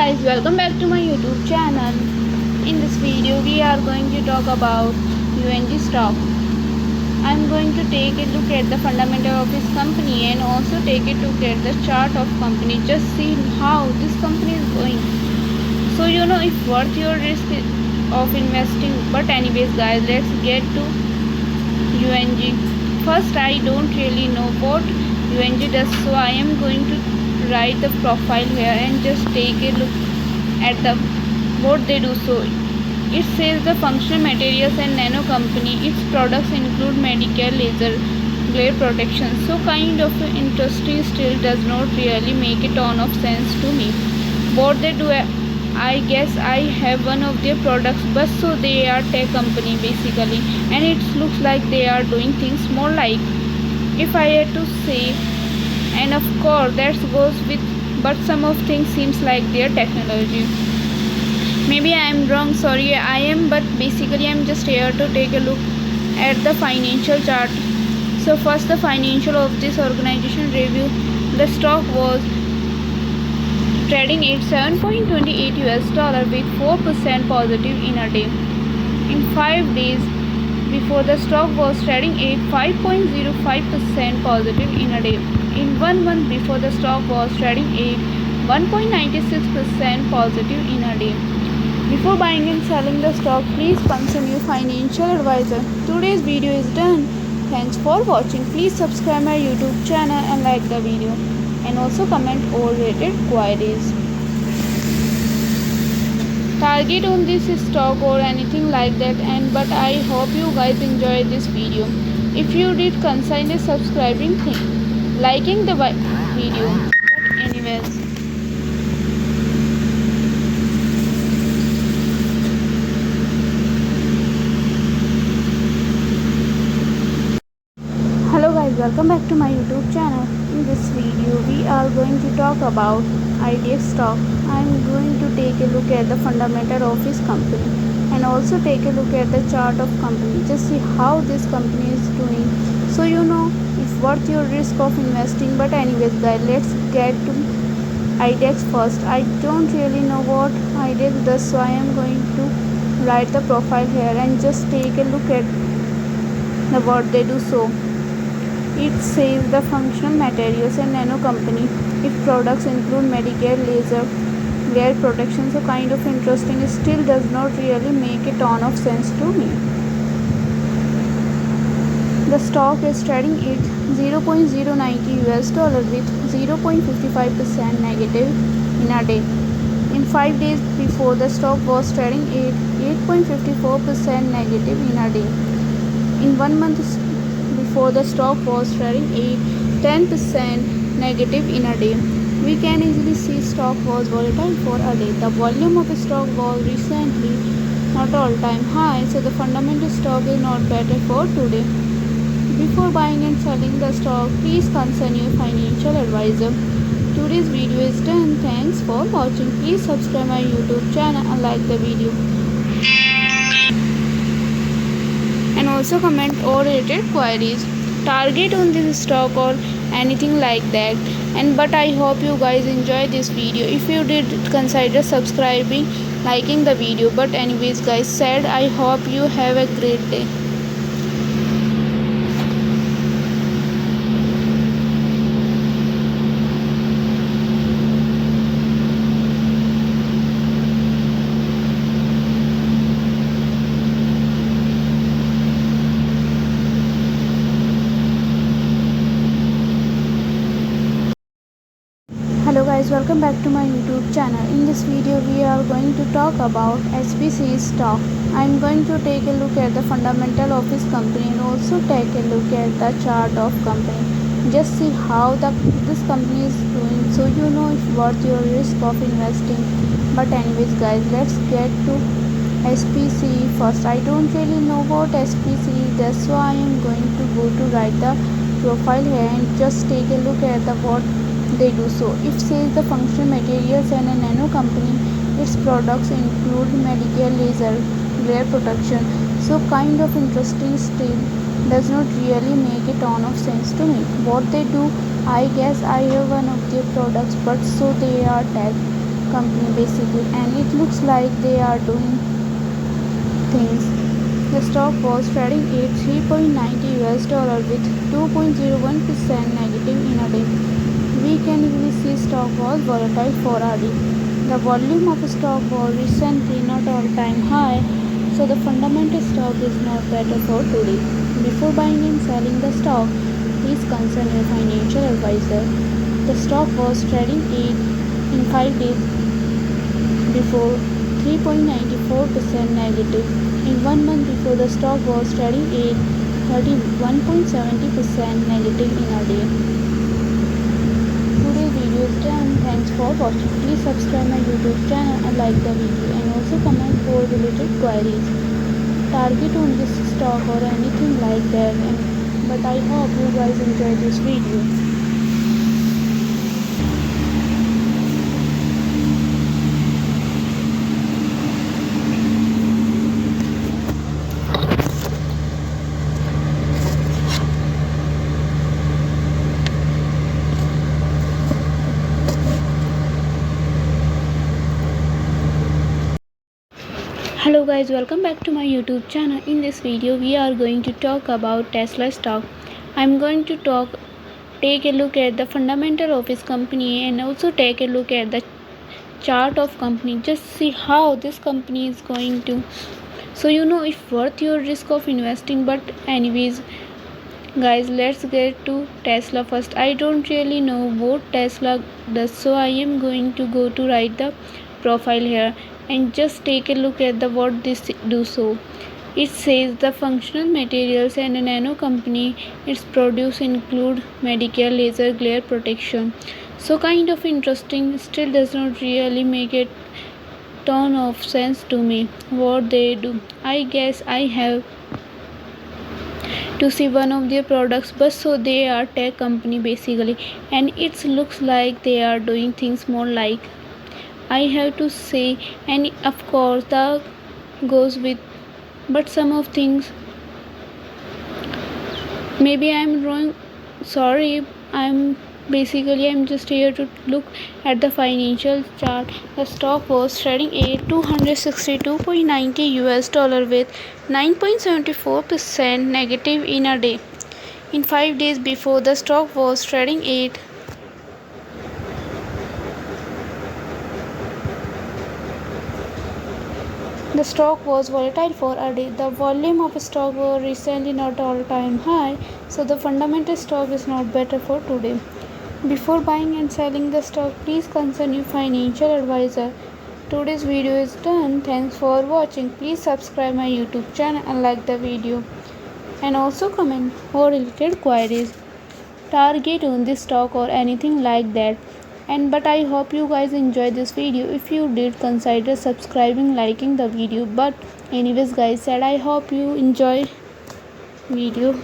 guys, welcome back to my YouTube channel. In this video we are going to talk about UNG stock. I am going to take a look at the fundamental of this company and also take a look at the chart of company. Just see how this company is going. So you know if worth your risk of investing. But anyways guys, let's get to UNG. First, I don't really know what UNG does, so I am going to write the profile here and just take a look at the what they do. So it says the functional materials and nano company. Its products include medical laser glare protection. So kind of interesting, still does not really make a ton of sense to me. What they do, I guess I have one of their products, but so they are tech company basically, and it looks like they are doing things more like, if I had to say, and of course that goes with, but some of things seems like their technology. Maybe I am wrong, sorry I am, but basically I am just here to take a look at the financial chart. So first, the financial of this organization review. The stock was trading at $7.28 with 4% positive in a day. In 5 days before, the stock was trading at 5.05% positive in a day. In 1 month before, the stock was trading at 1.96% positive in a day. Before buying and selling the stock, please consult your financial advisor. Today's video is done. Thanks for watching. Please subscribe my YouTube channel and like the video, and also comment all related queries. Target on this stock or anything like that, but I hope you guys enjoyed this video. If you did, consider subscribing, liking the video. But anyways, hello guys, welcome back to my YouTube channel. In this video we are going to talk about IDX stock. I am going to take a look at the fundamental of this company and also take a look at the chart of company. Just see how this company is doing, so you know if worth your risk of investing. But anyways guys, let's get to IDX first. I don't really know what IDX does, so I am going to write the profile here and just take a look at the what they do. So it says the functional materials and nano company. Its products include medical laser glare protection. So kind of interesting, it still does not really make a ton of sense to me. The stock is trading at $0.090 with 0.55% negative in a day. In 5 days before, the stock was trading at 8.54% negative in a day. In 1 month before, the stock was trading at 10% negative in a day. We can easily see stock was volatile for a day. The volume of the stock was recently not all-time high, so the fundamental stock is not better for today. Before buying and selling the stock, please consult your financial advisor. Today's video is done. Thanks for watching. Please subscribe my YouTube channel and like the video, and also comment all related queries. Target on this stock or anything like that, but I hope you guys enjoy this video. If you did, consider subscribing, liking the video. But anyways guys, said I hope you have a great day. Hello guys, welcome back to my YouTube channel. In this video we are going to talk about SPC stock. I am going to take a look at the fundamental of this company and also take a look at the chart of company. Just see how this company is doing, so you know if worth your risk of investing. But anyways guys, let's get to SPC first. I don't really know what SPC is, that's why I am going to go to write the profile here and just take a look at the what they do. So it says the functional materials and a nano company. Its products include medical laser glare protection. So kind of interesting, still does not really make a ton of sense to me. What they do, I guess I have one of their products, but so they are tech company basically, and it looks like they are doing things. The stock was trading at 3.90 US dollar with 2.01% negative in a day. We can easily see stock was volatile for a day. The volume of stock was recently not all-time high, so the fundamental stock is not better for today. Before buying and selling the stock, please consult your financial advisor. The stock was trading in 5 days before 3.94% negative. In 1 month before, the stock was trading at 31.70% negative in a day. Today's video is done. Thanks for watching. Please subscribe my YouTube channel and like the video, and also comment for related queries. Target on this stock or anything like that. But I hope you guys enjoyed this video. Hello guys, welcome back to my YouTube channel. In this video we are going to talk about Tesla stock. I'm going to take a look at the fundamental of this company and also take a look at the chart of company. Just see how this company is going to, so you know if worth your risk of investing. But anyways guys, let's get to Tesla first. I don't really know what Tesla does, so I am going to go to write the profile here and just take a look at the what this do. So it says the functional materials and a nano company its produce include medical laser glare protection. So kind of interesting, still does not really make a ton of sense to me what they do. I guess I have to see one of their products, but so they are tech company basically, and it looks like they are doing things more like I have to say, and of course the goes with, but some of things maybe I'm wrong, sorry. I'm just here to look at the financial chart. The stock was trading at 262.90 US dollar with 9.74% negative in a day. In 5 days before, the stock was trading at the stock was volatile for a day. The volume of stock was recently not all-time high, so the fundamental stock is not better for today. Before buying and selling the stock, please consult your financial advisor. Today's video is done. Thanks for watching. Please subscribe my YouTube channel and like the video, and also comment for related queries. Target on this stock or anything like that. But I hope you guys enjoyed this video. If you did, consider subscribing, liking the video. But anyways guys, said I hope you enjoy video.